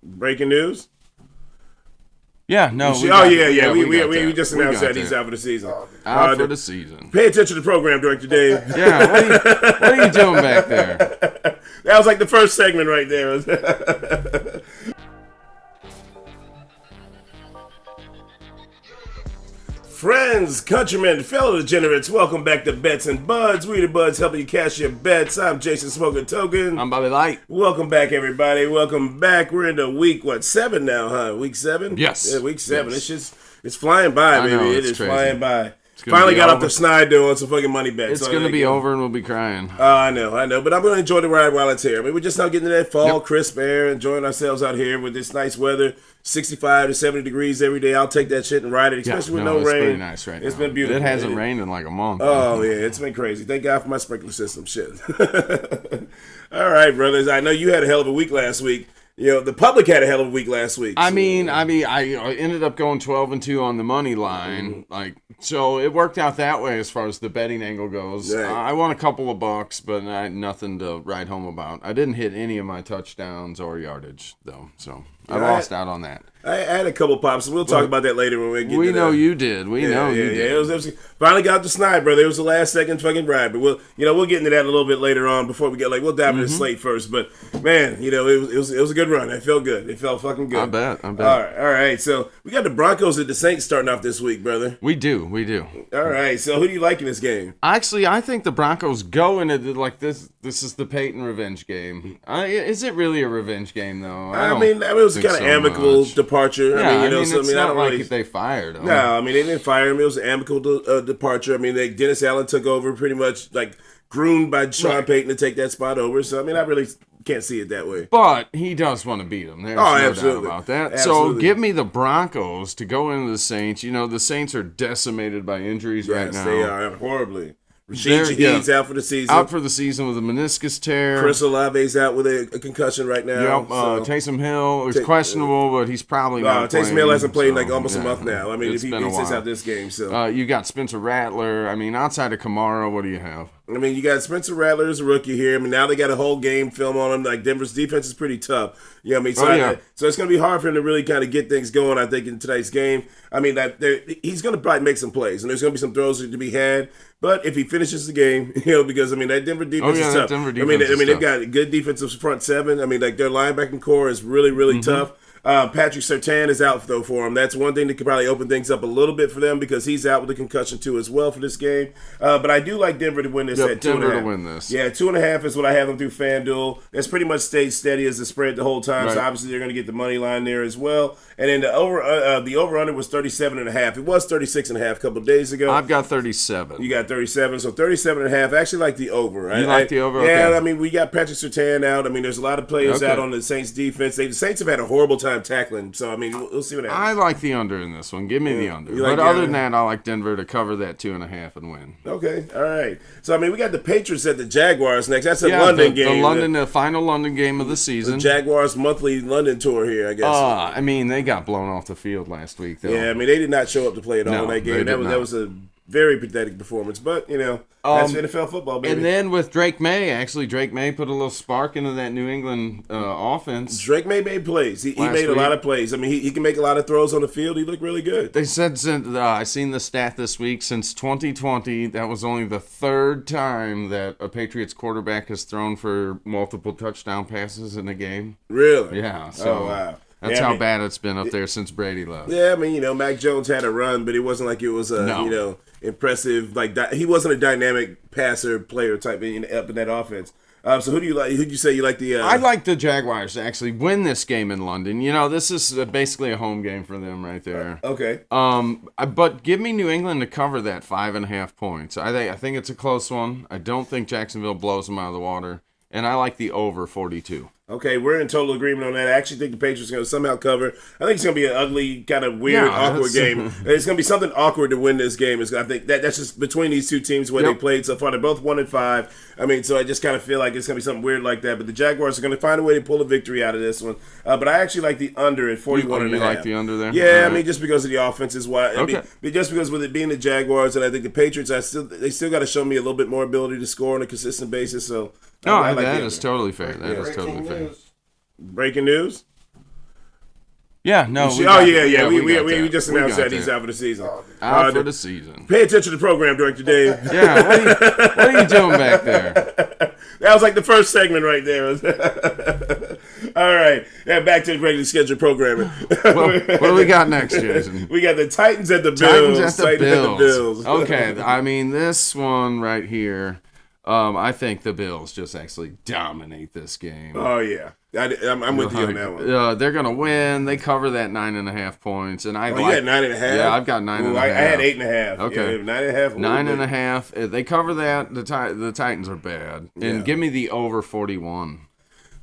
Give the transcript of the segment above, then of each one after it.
Breaking news. Yeah, no. We just announced that he's out for the season. Out for the season. Pay attention to the program, Director Dave. Yeah, what are you doing back there? That was like the first segment right there. Friends, countrymen, fellow degenerates, welcome back to Bets and Buds. We the Buds helping you cash your bets. I'm Jason Smoking Token. I'm Bobby Light. Welcome back, everybody. Welcome back. We're into week, 7 now, huh? Week 7? Yes. Yeah, week 7. Yes. It's flying by, baby. It is crazy. Flying by. Finally got off the snide doing some fucking money bets. It's going to be over and we'll be crying. I know. But I'm going to enjoy the ride while it's here. I mean, we're just now getting to that fall, crisp air, enjoying ourselves out here with this nice weather. 65 to 70 degrees every day. I'll take that shit and ride it, especially with no rain. It's pretty nice right now. It's been beautiful. It hasn't rained in like a month. Oh, yeah. It's been crazy. Thank God for my sprinkler system. Shit. All right, brothers. I know you had a hell of a week last week. You know, the public had a hell of a week last week. I mean, I ended up going 12-2 on the money line. So it worked out that way as far as the betting angle goes. Right. I won a couple of bucks, but I had nothing to write home about. I didn't hit any of my touchdowns or yardage, though. So I lost out on that. I had a couple pops, and we'll talk about that later when we get to that. We know you did. We know you did. It was finally got the snide, brother. It was the last second fucking ride, but we'll get into that a little bit later on before we get we'll dive into the slate first. But man, it was a good run. It felt good. It felt fucking good. I bet. All right. So we got the Broncos and the Saints starting off this week, brother. We do. All right. So who do you like in this game? Actually, I think the Broncos go into like this. This is the Peyton revenge game. Is it really a revenge game though? I mean, it was kind of amicable departure. Yeah, it's not like they fired him. No, I mean, they didn't fire him. It was an amicable departure. I mean, Dennis Allen took over pretty much groomed by Sean Payton to take that spot over. So, I mean, I really can't see it that way. But he does want to beat them. There's no doubt about that. Absolutely. So give me the Broncos to go into the Saints. You know, the Saints are decimated by injuries right now. Yes, they are horribly. Rashid Shaheed's out for the season. Out for the season with a meniscus tear. Chris Olave's out with a concussion right now. Yep. Taysom Hill is questionable, but he's probably not playing. Taysom Hill hasn't played in almost a month now. I mean, if he sits out this game. So you got Spencer Rattler. I mean, outside of Kamara, what do you have? I mean, you got Spencer Rattler as a rookie here. I mean, now they got a whole game film on him. Like, Denver's defense is pretty tough. You know what I mean? So it's going to be hard for him to really kind of get things going, I think, in tonight's game. I mean, he's going to probably make some plays, and there's going to be some throws to be had. But if he finishes the game, because, I mean, that Denver defense is tough. They've got a good defensive front seven. I mean, their linebacking core is really, really tough. Patrick Surtain is out, though, for him. That's one thing that could probably open things up a little bit for them because he's out with a concussion, too, as well for this game. But I do like Denver to win this at 2.5. Denver to win this. Yeah, 2.5 is what I have them through FanDuel. That's pretty much stayed steady as the spread the whole time, so obviously they're going to get the money line there as well. And then the over-under was 37.5. It was 36.5 a couple of days ago. I've got 37. You got 37, so 37.5. I actually like the over. You like the over? Yeah, okay. I mean, we got Patrick Surtain out. I mean, there's a lot of players out on the Saints defense. The Saints have had a horrible time tackling, so, I mean, we'll see what happens. I like the under in this one. Give me the under. Like other than that, I like Denver to cover that 2.5 and win. Okay, all right. So, I mean, we got the Patriots at the Jaguars next. That's a London game. The final London game of the season. The Jaguars' monthly London tour here, I guess. I mean, they got blown off the field last week, though. Yeah, I mean, they did not show up to play at all in that game. That was a very pathetic performance, but, that's NFL football, baby. And then with Drake May put a little spark into that New England offense. Drake May made plays. He made a lot of plays. I mean, he can make a lot of throws on the field. He looked really good. They said, I seen the stat this week, since 2020, that was only the third time that a Patriots quarterback has thrown for multiple touchdown passes in a game. Really? Yeah. So, wow. That's how bad it's been up there since Brady left. Yeah, I mean, Mac Jones had a run, but it wasn't like it was impressive. He wasn't a dynamic passer player type up in that offense. So who do you like? Who'd you say you like the? I like the Jaguars to actually win this game in London. This is basically a home game for them right there. Okay. But give me New England to cover that 5.5 points. I think it's a close one. I don't think Jacksonville blows them out of the water, and I like the over 42. Okay, we're in total agreement on that. I actually think the Patriots are going to somehow cover. I think it's going to be an ugly, kind of weird, awkward game. It's going to be something awkward to win this game. I think that's just between these two teams where they played so far. They're both 1-5. I mean, so I just kind of feel like it's going to be something weird like that. But the Jaguars are going to find a way to pull a victory out of this one. But I actually like the under at 41.5. You like the under there? Yeah, I mean, just because of the offense is why. I mean, just because with it being the Jaguars, and I think the Patriots, they still got to show me a little bit more ability to score on a consistent basis. So that is totally fair. That is totally fair. Breaking news. Yeah, no. We just announced that he's out for the season. Out for the season. Pay attention to the program, Director Dave. Yeah, what are you doing back there? That was like the first segment right there. All right. Yeah, back to the regularly scheduled programming. What do we got next, Jason? We got the Titans at the Bills. Titans at the Bills. Okay, I mean, this one right here, I think the Bills just actually dominate this game. Oh, yeah. I'm with you on that one. They're going to win. They cover that 9.5 points. And you had 9.5? Yeah, I've got 9.5. I had 8.5. Okay. Yeah, 9.5. 9.5. They cover that. The Titans are bad. And give me the over 41.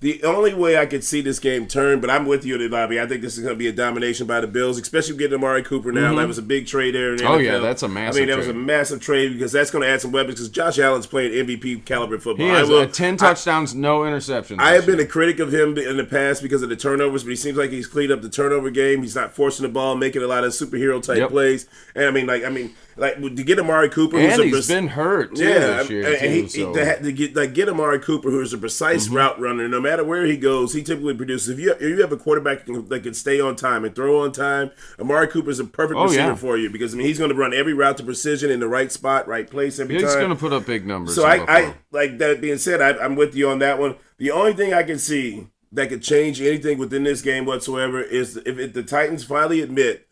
The only way I could see this game turn, but I'm with you, Bobby. I think this is going to be a domination by the Bills, especially getting Amari Cooper now. That was a big trade there in the NFL. Oh, yeah, that's a massive trade. That was a massive trade because that's going to add some weapons because Josh Allen's playing MVP caliber football. He has 10 touchdowns, no interceptions. I have been a critic of him in the past because of the turnovers, but he seems like he's cleaned up the turnover game. He's not forcing the ball, making a lot of superhero-type plays. And to get Amari Cooper, and he's been hurt too this year. To get Amari Cooper, who's a precise route runner, no matter where he goes, he typically produces. If you have a quarterback that can stay on time and throw on time, Amari Cooper is a perfect receiver for you because he's going to run every route to precision in the right spot, right place every time. He's going to put up big numbers. So I like that being said, I'm with you on that one. The only thing I can see that could change anything within this game whatsoever is if the Titans finally admit,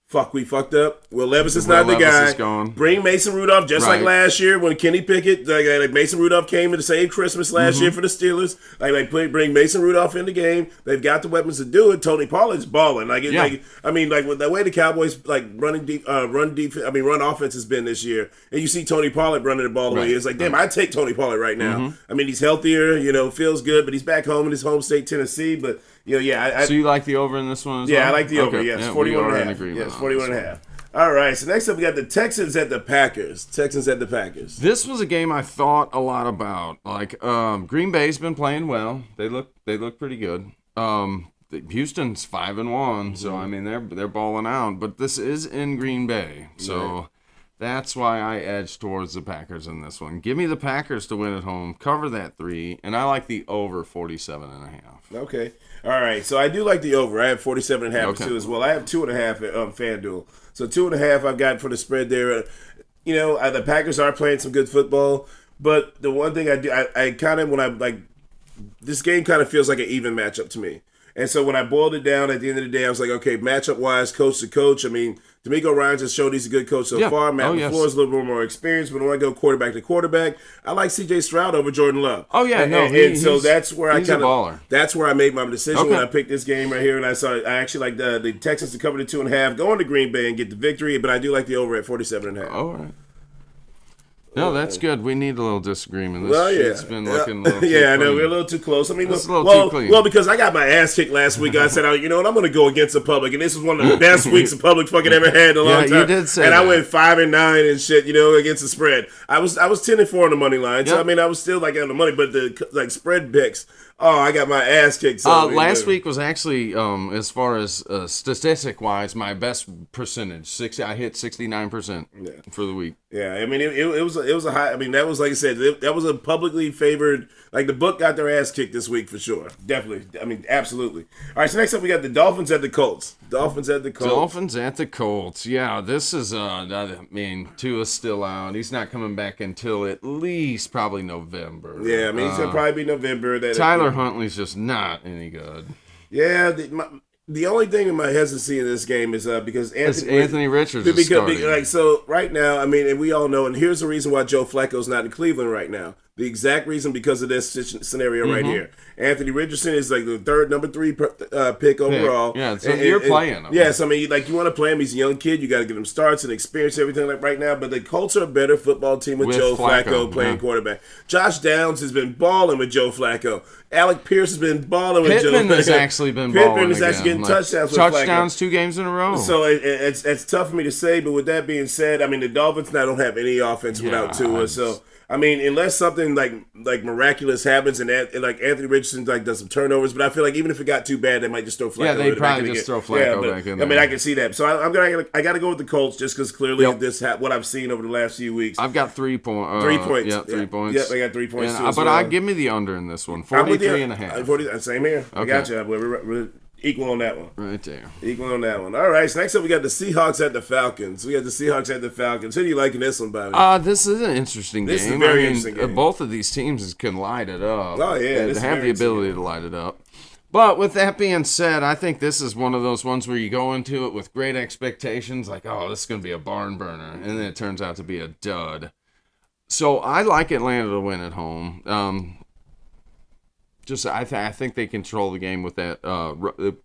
fuck, we fucked up. Will Levis is not the guy. Bring Mason Rudolph, just like last year when Kenny Pickett, like Mason Rudolph came to save Christmas last year for the Steelers. Bring Mason Rudolph in the game. They've got the weapons to do it. Tony Pollard's balling. With the way the Cowboys run offense has been this year, and you see Tony Pollard running the ball away. It's like, damn, I'd take Tony Pollard right now. He's healthier, feels good, but he's back home in his home state, Tennessee. But so you like the over in this one as well? Yeah, I like the over. Yes, 41.5. Yes, 41.5. All right, so next up we got the Texans at the Packers. This was a game I thought a lot about. Green Bay's been playing well. They look pretty good. Houston's 5-1, so they're balling out. But this is in Green Bay, so that's why I edge towards the Packers in this one. Give me the Packers to win at home, cover that 3, and I like the over 47.5. Okay. All right, so I do like the over. I have 47.5 too as well. I have 2.5 at FanDuel. So 2.5 I've got for the spread there. The Packers are playing some good football, but the one thing I do, I kind of, this game kind of feels like an even matchup to me. And so when I boiled it down at the end of the day, I was like, okay, matchup-wise, coach to coach, D'Amico Ryans has showed he's a good coach so far. Matt LaFleur is a little bit more experienced, but when I go quarterback to quarterback, I like C.J. Stroud over Jordan Love. Oh yeah, so that's where that's where I made my decision when I picked this game right here, and I actually like the Texans to cover the 2.5, going to Green Bay and get the victory, but I do like the over at 47.5. All right. No, that's good. We need a little disagreement. It's been looking a little too I know. We're a little too close. Too clean. Well, because I got my ass kicked last week. I said, I'm going to go against the public. And this was one of the best weeks the public fucking ever had in a long time. You did say that. I went 5-9 and shit, against the spread. I was 10-4 on the money line. So, I was still on the money. But the spread picks, I got my ass kicked. Last week was actually, as far as statistic-wise, my best percentage. I hit 69% for the week. Yeah, it was a high. That was, like I said, that was a publicly favored. The book got their ass kicked this week for sure. Definitely. Absolutely. All right, so next up we got the Dolphins at the Colts. Yeah, this is Tua's still out. He's not coming back until at least probably November. Yeah, he's gonna probably be November. Tyler Huntley's just not any good. Yeah, the only thing in my hesitancy in this game is because Anthony Richards is starting. So right now, and we all know, and here's the reason why Joe Flacco's not in Cleveland right now. The exact reason because of this scenario right here. Anthony Richardson is the number 3 pick overall. Yeah, so you're playing him. Yes, you want to play him. He's a young kid. You got to give him starts and experience everything right now. But the Colts are a better football team with Joe Flacco playing quarterback. Josh Downs has been balling with Joe Flacco. Alec Pierce has been balling with Joe Flacco. Pittman has actually been balling. Pittman is actually getting touchdowns with Flacco. Touchdowns 2 games in a row. So it's tough for me to say. But with that being said, the Dolphins now don't have any offense without Tua. So unless something like miraculous happens and Anthony Richardson does some turnovers, but I feel like even if it got too bad, they might just throw Flacco. Yeah, they probably just throw Flacco back in there. I can see that. So I got to go with the Colts just because clearly what I've seen over the last few weeks. I've got 3 points. 3 points. Yeah, 3 points. Yep, I got 3 points too. But I give me the under in this one, 43.5. Same here. Okay. I got you. Equal on that one. Right there. Equal on that one. All right, so next up we got the Seahawks at the Falcons. Who do you like in this one, Bobby? This is an interesting game. This is a very interesting game. Both of these teams can light it up. Oh, yeah. They have the ability to light it up. But with that being said, I think this is one of those ones where you go into it with great expectations, like, oh, this is going to be a barn burner, and then it turns out to be a dud. So I like Atlanta to win at home. I think they control the game with that,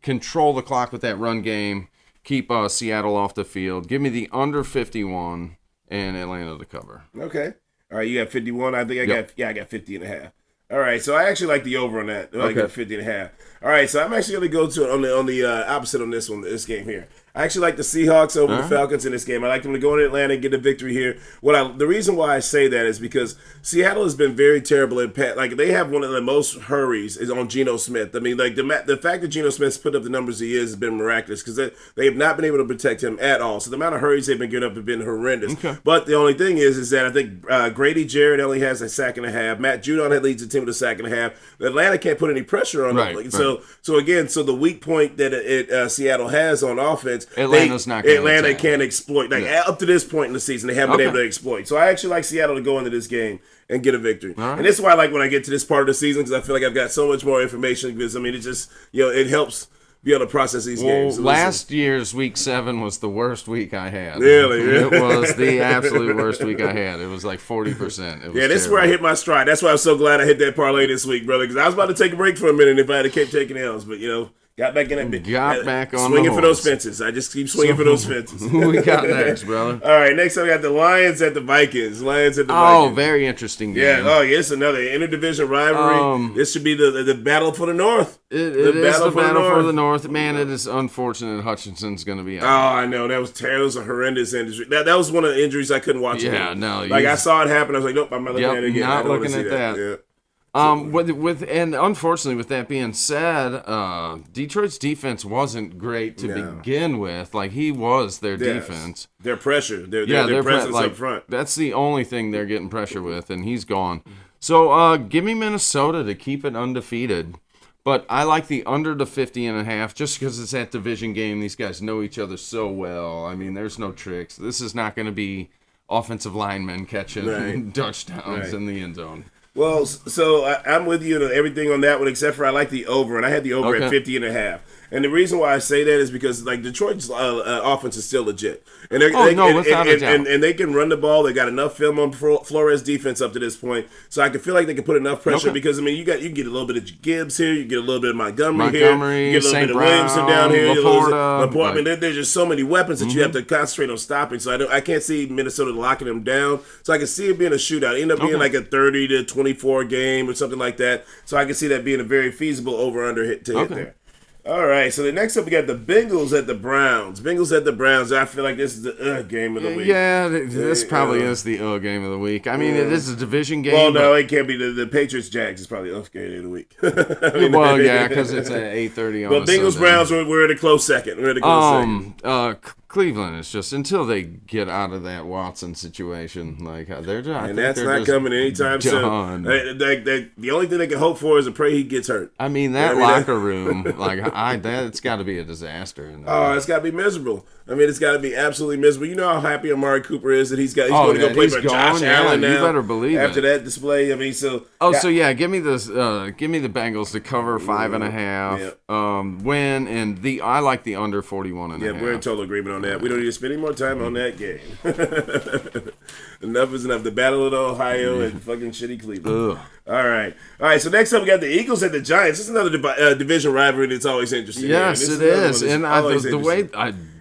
control the clock with that run game, keep Seattle off the field. Give me the under 51 and Atlanta to cover. Okay. All right, you got 51. I think I got 50 and a half. All right, so I actually like the over on that. I got 50 and a half. All right, so I'm actually going to go to on the opposite on this game here. I actually like the Seahawks over the Falcons in this game. I like them to go in Atlanta and get a victory here. The reason why I say that is because Seattle has been very terrible in they have one of the most hurries is on Geno Smith. I mean, like the fact that Geno Smith's put up the numbers he is has been miraculous because they have not been able to protect him at all. So the amount of hurries they've been giving up have been horrendous. Okay. But the only thing is that I think Grady Jarrett only has a sack and a half. Matt Judon leads the team with a sack and a half. Atlanta can't put any pressure on them. Right. So the weak point that Seattle has on offense, Atlanta can't exploit. Up to this point in the season, they haven't been able to exploit. So I actually like Seattle to go into this game and get a victory. Right. And this is why I like when I get to this part of the season because I feel like I've got so much more information because, it just, it helps be able to process these games. So last year's week 7 was the worst week I had. Really? It was the absolute worst week I had. It was like 40%. This is where I hit my stride. That's why I'm so glad I hit that parlay this week, brother, because I was about to take a break for a minute if I had kept taking L's, but, got back in that bit. Got back on swinging for those fences. I just keep swinging for those fences. Who we got next, brother? All right, next up we got the Lions at the Vikings. Oh, very interesting game. Yeah, it's another interdivision rivalry. This should be the battle for the North. It is the battle for the North. Man, it is unfortunate Hutchinson's going to be out. Oh, I know. That was terrible. It was a horrendous injury. That was one of the injuries I couldn't watch. Yeah, no. I saw it happen. I was like, nope, I'm not looking at it again. Not looking at that. Yeah. And unfortunately, with that being said, Detroit's defense wasn't great to begin with. Like he was their defense, their pressure, their presence up front. That's the only thing they're getting pressure with, and he's gone. So give me Minnesota to keep it undefeated, but I like the under the 50.5 just because it's that division game. These guys know each other so well. I mean, there's no tricks. This is not going to be offensive linemen catching touchdowns in the end zone. Well, so I'm with you on everything on that one, except for I like the over, and I had the over at 50.5. And the reason why I say that is because Detroit's offense is still legit, and they can run the ball. They got enough film on Flores' defense up to this point, so I can feel like they can put enough pressure. Because you can get a little bit of Gibbs here, you get a little bit of Montgomery here, you get a little bit of Williamson down here, Laporta. I mean, there's just so many weapons that you have to concentrate on stopping. So I can't see Minnesota locking them down. So I can see it being a shootout, end up being like a 30-24 game or something like that. So I can see that being a very feasible over/under hit there. All right, so the next up we got the Bengals at the Browns. I feel like this is the game of the week. Yeah, this probably is the game of the week. I mean, it is a division game. Well, no, it can't be. The Patriots-Jags is probably the game of the week. Because it's at 8:30 on But Bengals-Browns, we're at a close second. Cleveland is just until they get out of that Watson situation, that's not coming anytime soon. The only thing they can hope for is to pray he gets hurt. I mean, locker room, it's got to be a disaster. It's got to be miserable. I mean, it's got to be absolutely miserable. You know how happy Amari Cooper is that he's going to go play for Josh Allen now. You better believe after that display. I mean, give me this. Give me the Bengals to cover 5.5. Win I like the under 41.5. Yeah, we're in total agreement on that. We don't need to spend any more time on that game. Enough is enough. The Battle of Ohio and fucking shitty Cleveland. All right. So next up we got the Eagles at the Giants. This is another division rivalry that's always interesting. Yes, it is. And the way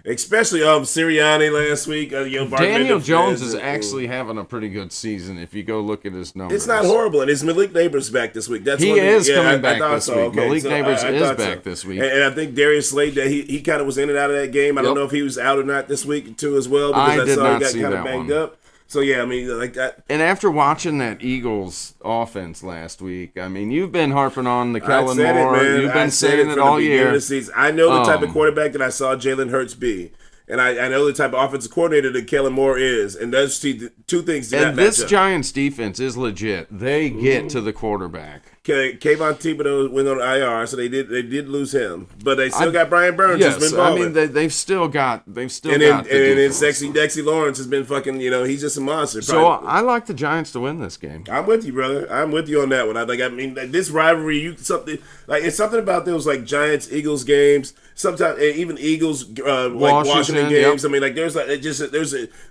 especially Sirianni last week. Daniel Jones is actually having a pretty good season if you go look at his numbers. It's not horrible, and is Malik Neighbors back this week? Coming back this week. Okay. Malik Neighbors is back this week. And I think Darius Slade, he kind of was in and out of that game. I don't know if he was out or not this week too as well because I saw he got kind of banged up. So, yeah, I mean, like that. And after watching that Eagles offense last week, I mean, you've been harping on the Kellen Moore. You've been saying it all year. I know the type of quarterback that I saw Jalen Hurts be. And I know the type of offensive coordinator that Kellen Moore is. And those two things do not match up. This Giants defense is legit. They get to the quarterback. Kayvon Thibodeau went on IR, so they did lose him, but they still got Brian Burns. Yes, who's been balling. I mean they've still got. And then Sexy Dexy Lawrence has been fucking. He's just a monster. So I like the Giants to win this game. I'm with you, brother. I'm with you on that one. I mean, this rivalry, it's something about those like Giants Eagles games. Sometimes even Eagles Washington games. Yep. I mean, like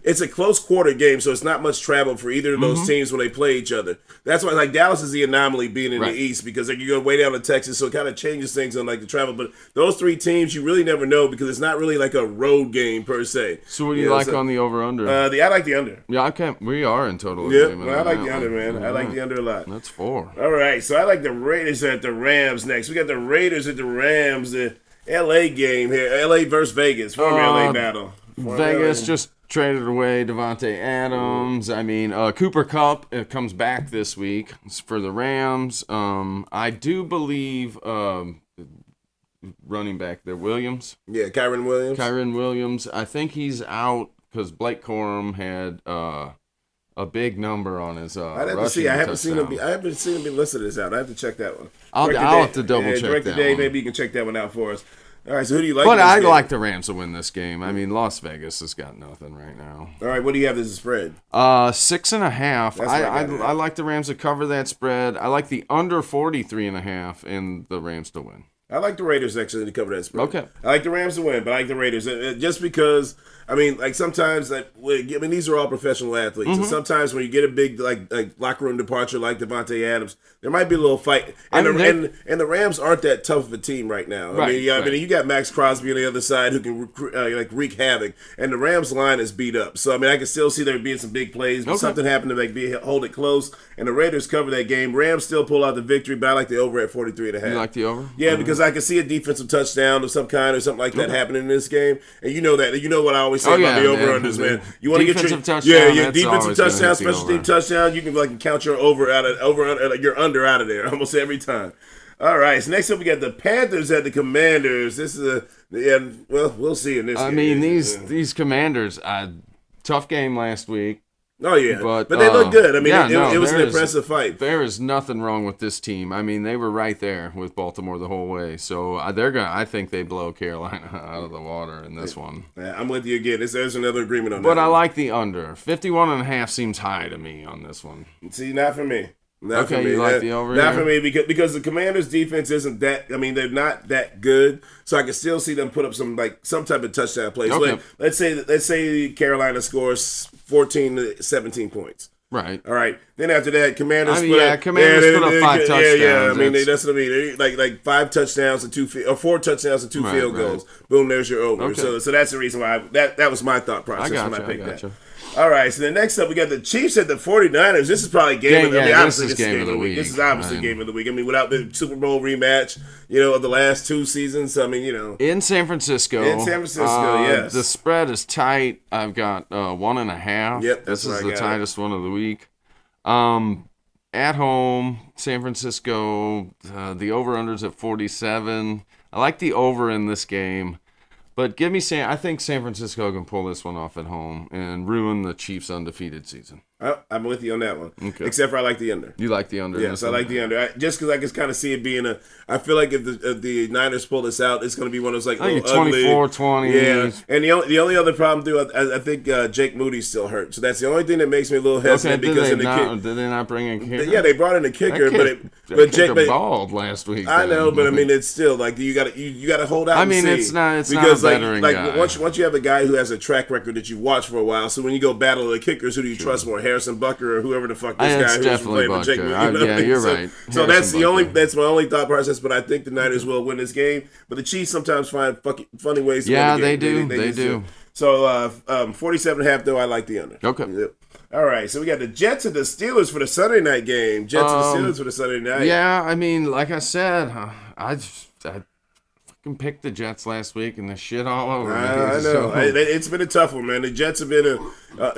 it's a close quarter game, so it's not much travel for either of those teams when they play each other. That's why like Dallas is the anomaly being in the East because like, you go way down to Texas, so it kind of changes things on like the travel. But those three teams, you really never know because it's not really like a road game per se. So what do you like on the over under? I like the under. Yeah, we are in total agreement. Yeah, I like the under, man. I like the under a lot. That's 4. All right, so I like the Raiders at the Rams next. We got the Raiders at the Rams. The L.A. game here. L.A. versus Vegas. Former L.A. battle. Vegas just traded away Devontae Adams. I mean, Cooper Kupp comes back this week for the Rams. I do believe running back there, Williams. Yeah, Kyron Williams. I think he's out because Blake Corum had a big number on his I'd have to see. I haven't seen him be listed as out. I have to check that one. I'll have to double check Director that Dave, one. maybe you can check that one out for us. All right, so who do you like? But I like the Rams to win this game. I mean, Las Vegas has got nothing right now. All right, what do you have as a spread? 6.5. I like the Rams to cover that spread. I like the under 43.5 and the Rams to win. I like the Raiders actually to cover that spread. Okay. I like the Rams to win, but I like the Raiders just because. I mean, like sometimes, these are all professional athletes, and sometimes when you get a big like locker room departure like Devontae Adams, there might be a little fight. And the Rams aren't that tough of a team right now. I mean, you got Max Crosby on the other side who can wreak havoc, and the Rams line is beat up. So I mean, I can still see there being some big plays, but something happened to hold it close, and the Raiders cover that game. Rams still pull out the victory, but I like the over at 43.5. You like the over? Yeah, because I can see a defensive touchdown of some kind or something like that happening in this game, and you know what I always say about the over-unders, man. You want to get your defensive touchdown, special team touchdown. You can count your your under out of there almost every time. All right, so next up we got the Panthers at the Commanders. This is we'll see in this game. I mean, these Commanders, tough game last week. Oh, yeah. But they look good. I mean, it was an impressive fight. There is nothing wrong with this team. I mean, they were right there with Baltimore the whole way. So I think they blow Carolina out of the water in this one. Yeah, I'm with you again. There's another agreement on that. But I like the under. 51.5 seems high to me on this one. See, not for me. Not okay, for me. You like the over? Not for me because the Commanders' defense isn't that. I mean, they're not that good. So I can still see them put up some type of touchdown plays. Okay. Let's say Carolina scores 14 to 17 points. Right. All right. Then after that, Commanders put up 5 touchdowns. Yeah. I mean, that's what I mean. Like 5 touchdowns and 4 touchdowns and 2 field goals. Boom, there's your over. Okay. So that's the reason why that was my thought process when I picked that. All right, so then next up, we got the Chiefs at the 49ers. This is probably game of the week. This is game of the week. This is obviously game of the week. I mean, without the Super Bowl rematch, of the last 2 seasons. I mean, In San Francisco. Yes. The spread is tight. I've got 1.5. Yep, this is the tightest one of the week. At home, San Francisco, the over-under's at 47. I like the over in this game. But I think San Francisco can pull this one off at home and ruin the Chiefs' undefeated season. I'm with you on that one. Okay. Except for I like the under. You like the under? Yes, I like the under. Just because I can kind of see it being I feel like if the Niners pull this out, it's going to be one of those like 24-20. Yeah, and the only other problem too, I think Jake Moody's still hurt, so that's the only thing that makes me a little hesitant because did they not bring in kicker? Yeah, they brought in a kicker, but Jake balled last week. I know, but I mean it's still like you got to hold out. I mean, and see. It's not a veteran guy. Once you have a guy who has a track record that you watch for a while, so when you go battle the kickers, who do you trust more, Harrison Butker or whoever the fuck this guy who's playing with Jake? You're right. So that's my only thought process. But I think the Niners will win this game. But the Chiefs sometimes find funny ways to win the game. They do. So 47.5 though, I like the under. Okay. Yep. All right, so we got the Jets and the Steelers for the Sunday night game. Jets and the Steelers for the Sunday night. Yeah, I mean, like I said, I fucking picked the Jets last week and the shit all over. I know. It's been a tough one, man. The Jets have been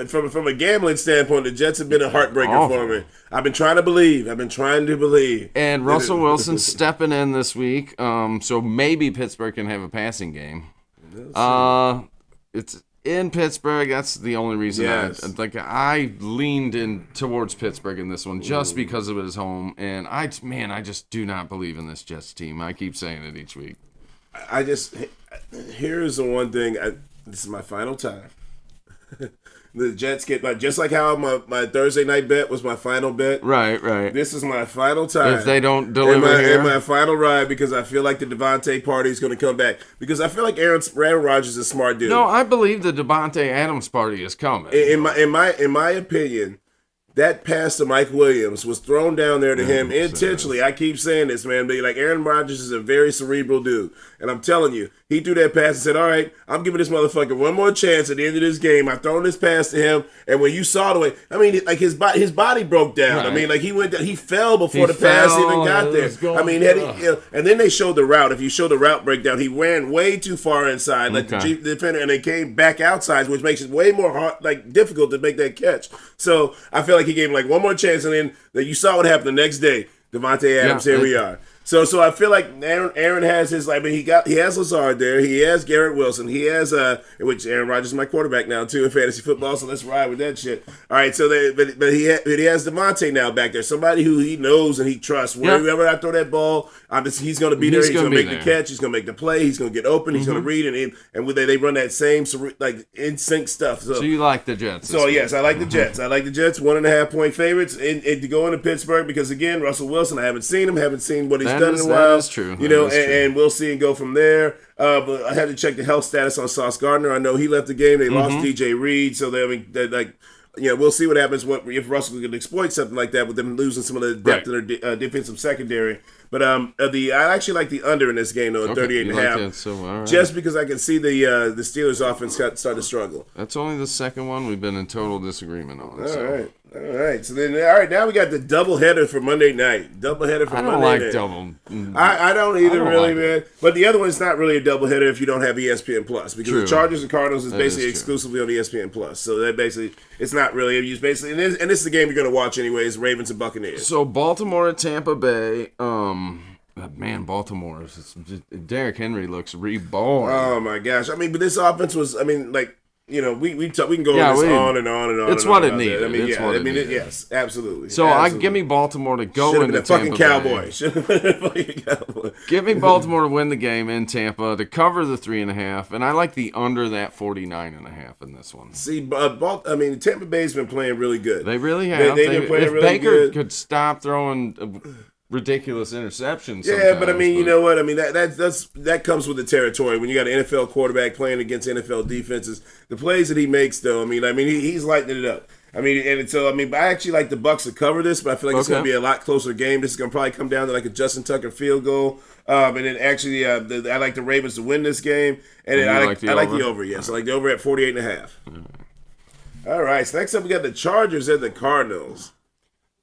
from a gambling standpoint, the Jets have been a heartbreaker for me. I've been trying to believe. And Russell Wilson's stepping in this in Pittsburgh. That's the only reason I leaned in towards Pittsburgh in this one, just because of his home. And I just do not believe in this Jets team. I keep saying it each week. Here's the one thing. This is my final time. The Jets get just like how my Thursday night bet was my final bet. Right. This is my final time. If they don't deliver in my final ride, because I feel like the Devontae party is going to come back. Because I feel like Aaron Rodgers is a smart dude. No, I believe the Devontae Adams party is coming. In my opinion, that pass to Mike Williams was thrown down there to him intentionally. I keep saying this, man. But like, Aaron Rodgers is a very cerebral dude. And I'm telling you, he threw that pass and said, all right, I'm giving this motherfucker one more chance at the end of this game. I've thrown this pass to him. And when you saw the way, I mean, like his body broke down. Right. I mean, like he fell before the pass even got there. I mean, and then they showed the route. If you show the route breakdown, he ran way too far inside, like the defender, and then came back outside, which makes it way more hard, difficult to make that catch. So I feel like he gave him like one more chance, and then you saw what happened the next day. Devontae Adams, here we are. So I feel like Aaron has his, like, I mean, he has Lazard there, he has Garrett Wilson, he has which Aaron Rodgers is my quarterback now too in fantasy football, so let's ride with that shit. All right, so but he has Devontae now back there, somebody who he knows and he trusts. Wherever I throw that ball, he's going to be there. He's going to make the catch. He's going to make the play. He's going to get open. He's going to read, and they run that same like in sync stuff. So you like the Jets? So yes, I like the Jets. I like the Jets 1.5 point favorites and to go into Pittsburgh because again, Russell Wilson. I haven't seen him. Haven't seen what he's done in a while. That is true. You know, and we'll see and go from there. But I had to check the health status on Sauce Gardner. I know he left the game. They lost DJ Reed, so they're like. Yeah, we'll see what happens if Russell can exploit something like that with them losing some of the depth in their defensive secondary. But I actually like the under in this game though, 38.5. Just because I can see the Steelers offense start to struggle. That's only the second one we've been in total disagreement on. All right. So then, now we got the doubleheader for Monday night. I don't like double. I don't either, really, man. But the other one's not really a doubleheader if you don't have ESPN Plus, because the Chargers and Cardinals is basically exclusively on ESPN Plus. So that basically, it's not really. It's basically, and this is the game you're going to watch anyways. Ravens and Buccaneers. So Baltimore at Tampa Bay. Man, Baltimore. Derrick Henry looks reborn. Oh my gosh! I mean, but this offense was. I mean, like. You know, we can go on and on. It's what it needed. Yes, absolutely. So give me Baltimore to go into Tampa Bay. Should have been a fucking Cowboy. Give me Baltimore to win the game in Tampa, to cover the 3.5, and I like the under that 49.5 in this one. See, Tampa Bay's been playing really good. They really have. They've been playing really good. If Baker could stop throwing ridiculous interceptions. But I mean, you know what? I mean, that comes with the territory. When you got an NFL quarterback playing against NFL defenses, the plays that he makes, though, I mean, he's lighting it up. I actually like the Bucs to cover this, but I feel like it's going to be a lot closer game. This is going to probably come down to like a Justin Tucker field goal. And then actually, I like the Ravens to win this game, and then I like the over. Yes, I like the over at 48.5. All right. So next up, we got the Chargers and the Cardinals.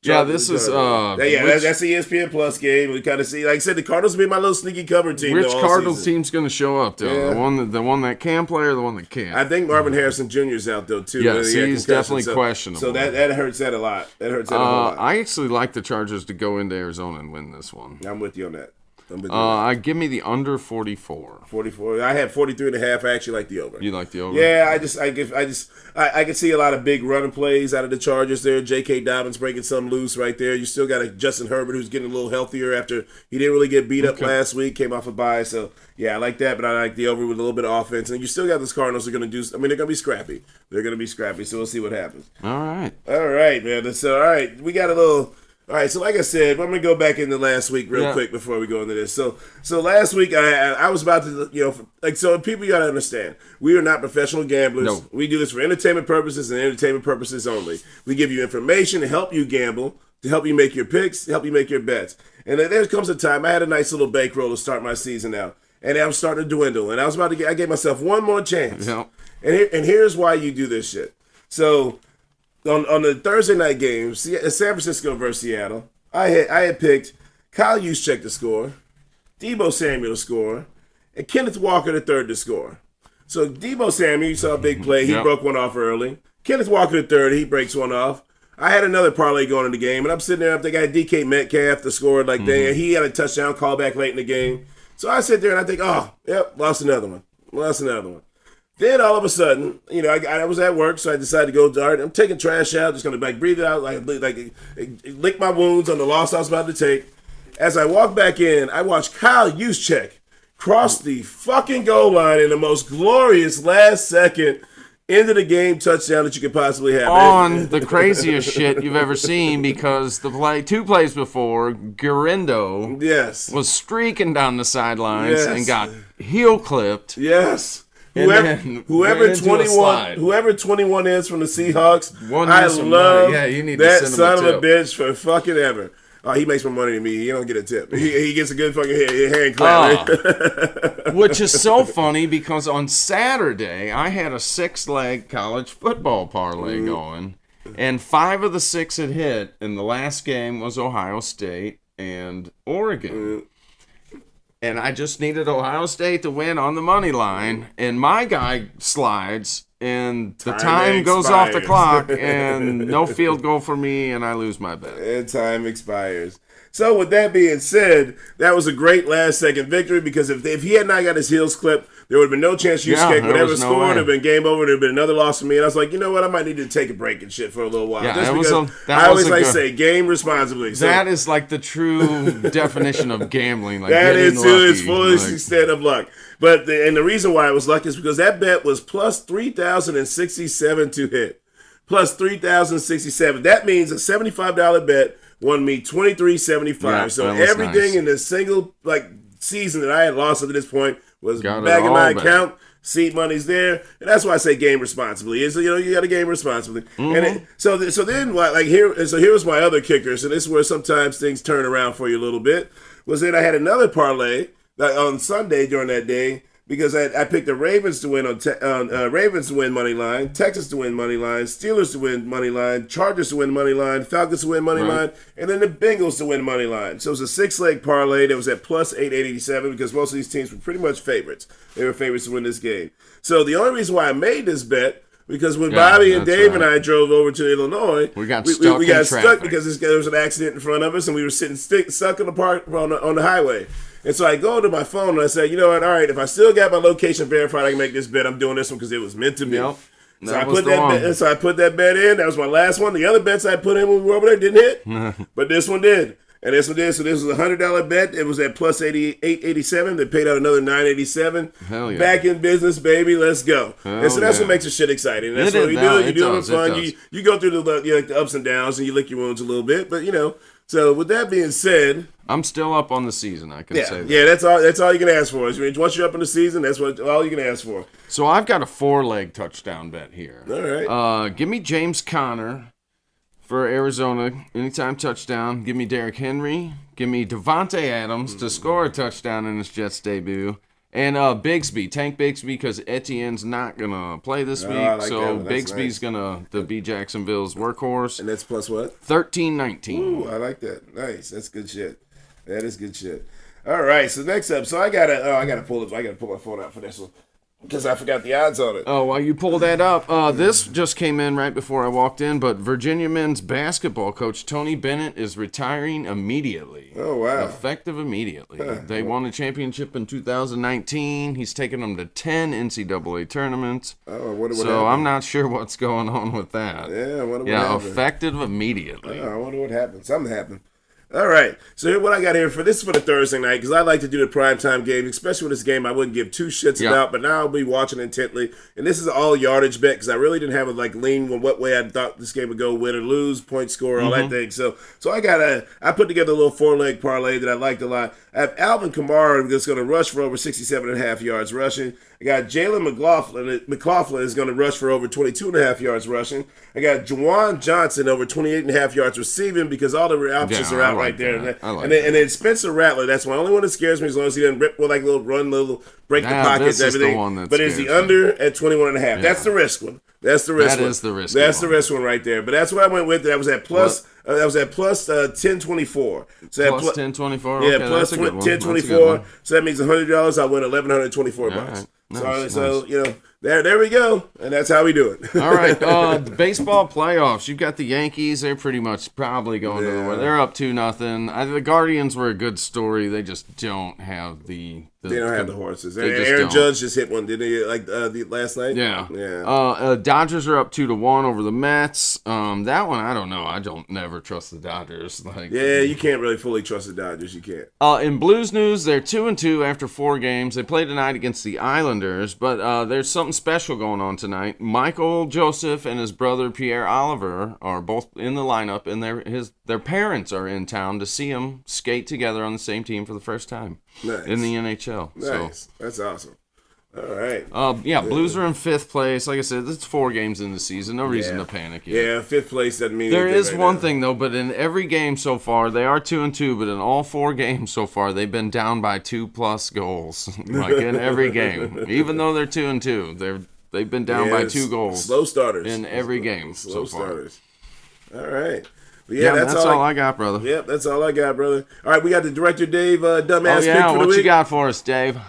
This is that's the ESPN Plus game. We kind of see, like I said, the Cardinals be my little sneaky cover team. Which Cardinals team's going to show up though? Yeah. The one that can play or the one that can't? I think Marvin Harrison Jr. is out though too. Yeah, he's definitely questionable. So that hurts that a lot. That hurts that a whole lot. I actually like the Chargers to go into Arizona and win this one. I'm with you on that. Give me the under 44. 44. I had 43.5. I actually like the over. You like the over? Yeah, I can see a lot of big running plays out of the Chargers there. J.K. Dobbins breaking some loose right there. You still got a Justin Herbert who's getting a little healthier after he didn't really get beat up last week. Came off a bye, so yeah, I like that. But I like the over with a little bit of offense. And you still got those Cardinals. They're going to do. I mean, they're going to be scrappy. So we'll see what happens. All right, man. So all right, we got a little. All right, so like I said, I'm gonna go back into last week real quick before we go into this. So last week I was about to, so people, you gotta understand, we are not professional gamblers. No. We do this for entertainment purposes and entertainment purposes only. We give you information to help you gamble, to help you make your picks, to help you make your bets. And then there comes a time I had a nice little bankroll to start my season out, and I was starting to dwindle, and I gave myself one more chance. Yep. And here's why you do this shit. So. On the Thursday night game, San Francisco versus Seattle, I had picked Kyle Juszczyk to score, Deebo Samuel to score, and Kenneth Walker III to score. So Deebo Samuel, you saw a big play. He broke one off early. Kenneth Walker III, he breaks one off. I had another parlay going in the game, and I'm sitting there, I'm thinking I had DK Metcalf to score like that, and he had a touchdown call back late in the game. So I sit there and I think, lost another one. Then all of a sudden, I was at work, so I decided to go dart. I'm taking trash out, just gonna breathe it out, like lick my wounds on the loss I was about to take. As I walk back in, I watch Kyle Juszczyk cross the fucking goal line in the most glorious last second end of the game touchdown that you could possibly have. On the craziest shit you've ever seen, because two plays before, Gurindo was streaking down the sidelines and got heel clipped. Yes. Whoever 21 is from the Seahawks, I love that son of a bitch for fucking ever. Oh, he makes more money than me. He don't get a tip. He gets a good fucking hand clap. Which is so funny because on Saturday, I had a 6-leg college football parlay going, and 5 of the 6 had hit, and the last game was Ohio State and Oregon. And I just needed Ohio State to win on the money line, and my guy slides, and the time goes off the clock, and no field goal for me, and I lose my bet. And time expires. So with that being said, that was a great last-second victory, because if he had not got his heels clipped, there would have been no chance Juszczyk would ever score. It would have been game over. There would have been another loss for me. And I was like, you know what? I might need to take a break and shit for a little while. Yeah, just because I always say game responsibly. So, that is like the true definition of gambling. Like that is to its fullest extent of luck. But the reason why it was lucky is because that bet was plus 3,067 to hit. Plus 3,067. That means a $75 bet won me $23.75. Yeah, so everything in the single season that I had lost up to this point was back in my account. Seed money's there, and that's why I say game responsibly. Is you got to game responsibly. And so then here was my other kicker. So this is where sometimes things turn around for you a little bit. Was that I had another parlay on Sunday during that day, because I picked the Ravens to win Ravens to win money line, Texans to win money line, Steelers to win money line, Chargers to win money line, Falcons to win money line, and then the Bengals to win money line. So it was a 6-leg parlay that was at plus 887, because most of these teams were pretty much favorites. They were favorites to win this game. So the only reason why I made this bet, because when Bobby and Dave and I drove over to Illinois, we got stuck because there was an accident in front of us, and we were sitting stuck in the park on the highway. And so I go to my phone and I say, you know what, all right, if I still got my location verified, I can make this bet. I'm doing this one because it was meant to be. Yep. So I put that bet in. That was my last one. The other bets I put in when we were over there didn't hit, but this one did. And this one did. So this was a $100 bet. It was at plus 887. They paid out another $987. Hell yeah. Back in business, baby. Let's go. And so that's what makes the shit exciting. That's what we do. You do it for fun. You go through the ups and downs, and you lick your wounds a little bit. But, so with that being said, I'm still up on the season. I can say that. Yeah, that's all you can ask for. Once you're up in the season, that's all you can ask for. So I've got a 4-leg touchdown bet here. All right. Give me James Conner for Arizona, anytime touchdown. Give me Derrick Henry. Give me Devontae Adams to score a touchdown in his Jets debut. And Tank Bigsby, because Etienne's not going to play this week. So Bigsby's going to be Jacksonville's workhorse. And that's plus what? 13-19. Ooh, I like that. Nice. That's good shit. That is good shit. All right, so next up, I gotta pull my phone out for this one, because I forgot the odds on it. Oh, while you pull that up, this just came in right before I walked in, but Virginia men's basketball coach Tony Bennett is retiring immediately. Oh, wow. Effective immediately. They won a championship in 2019. He's taken them to 10 NCAA tournaments. Oh, I wonder what So happened. I'm not sure what's going on with that. Yeah, I wonder what happened. Effective immediately. I wonder what happened. Something happened. All right, so here, what I got here for this is for the Thursday night, because I like to do the primetime games, especially with this game I wouldn't give two shits about, but now I'll be watching intently. And this is an all yardage bet, because I really didn't have a lean on what way I thought this game would go, win or lose, point score, all that thing. So I put together a little 4-leg parlay that I liked a lot. I have Alvin Kamara that's going to rush for over 67.5 yards rushing. I got Jalen McLaughlin is going to rush for over 22.5 yards rushing. I got Juwan Johnson over 28.5 yards receiving, because all the options are out right there. And then Spencer Rattler, that's my only one that scares me, as long as he doesn't rip with break the pockets, everything. But is the under at 21.5. Yeah. That's the risk one. That's the risk one. That is the risk. That's the risk one right there. But that's what I went with. That was at plus. That was at plus 1024. So plus 1024. Yeah, okay, plus 1024. So that means $100. I win $1,124 bucks. Right. Nice. So There we go, and that's how we do it. All right, the baseball playoffs. You've got the Yankees. They're pretty much probably going to the war. They're up 2-0. The Guardians were a good story. They just don't have the they don't have the horses. Aaron Judge just hit one, didn't he? Like last night. Yeah. Dodgers are up 2-1 over the Mets. That one I don't know. I don't never trust the Dodgers. You can't really fully trust the Dodgers. You can't. In Blues news, they're 2-2 after 4 games. They play tonight against the Islanders, but there's something special going on tonight. Michael Joseph and his brother Pierre Oliver are both in the lineup, and their parents are in town to see them skate together on the same team for the first time in the NHL. Nice. So, that's awesome. All right. Blues are in 5th place. Like I said, it's 4 games in the season. No reason to panic yet. Yeah, 5th place doesn't mean there anything. There is one thing, though, but in every game so far, they are 2-2, but in all 4 games so far, they've been down by 2+ goals. Like in every game. Even though they're 2-2, they've been down by 2 goals. Slow starters. In every game so far. Starters. All right. But that's all I got, brother. Yep, that's all I got, brother. All right, we got the director Dave dumbass pick for the week. What you got for us, Dave?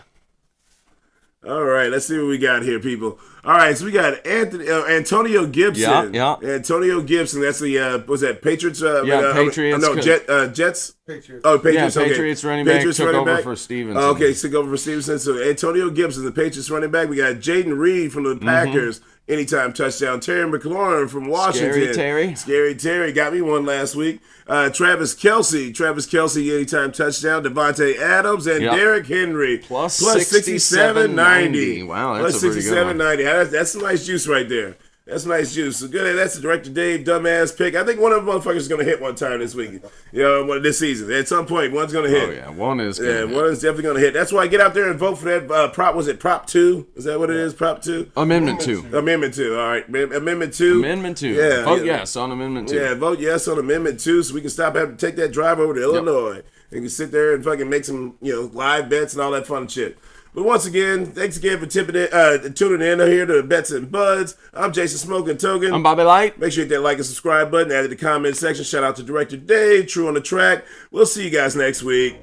All right, let's see what we got here, people. All right, so we got Antonio Gibson. Yeah. Antonio Gibson. That's the was that Patriots? Patriots. Jets. Patriots. Oh, Patriots. Yeah, Patriots running back took over for Stevenson. Okay, took over for Stevenson. So Antonio Gibson, the Patriots running back. We got Jaden Reed from the Packers. Anytime touchdown. Terry McLaurin from Washington. Scary Terry got me one last week. Travis Kelce, anytime touchdown. Devontae Adams and Derrick Henry. Plus 67.90. Wow, that's plus a pretty good one. 67.90. That's some nice juice right there. That's nice juice. So good. That's the Director Dave dumbass pick. I think one of the motherfuckers is going to hit one time this week. This season. At some point, one's going to hit. Oh, yeah. One is going to hit. One is definitely going to hit. That's why I get out there and vote for that prop. Was it Prop 2? Is that what it is? Prop 2? Amendment 2. Amendment 2. All right. Amendment 2. Amendment 2. Yeah. Vote yes on Amendment 2. Yeah, vote yes on Amendment 2 so we can stop having to take that drive over to Illinois. And can sit there and fucking make some, live bets and all that fun shit. But once again, thanks again for tuning in here to Bets and Buds. I'm Jason Smoking Token. I'm Bobby Light. Make sure you hit that like and subscribe button. Add to the comment section. Shout out to Director Dave. True on the track. We'll see you guys next week.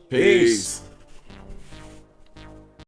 Peace.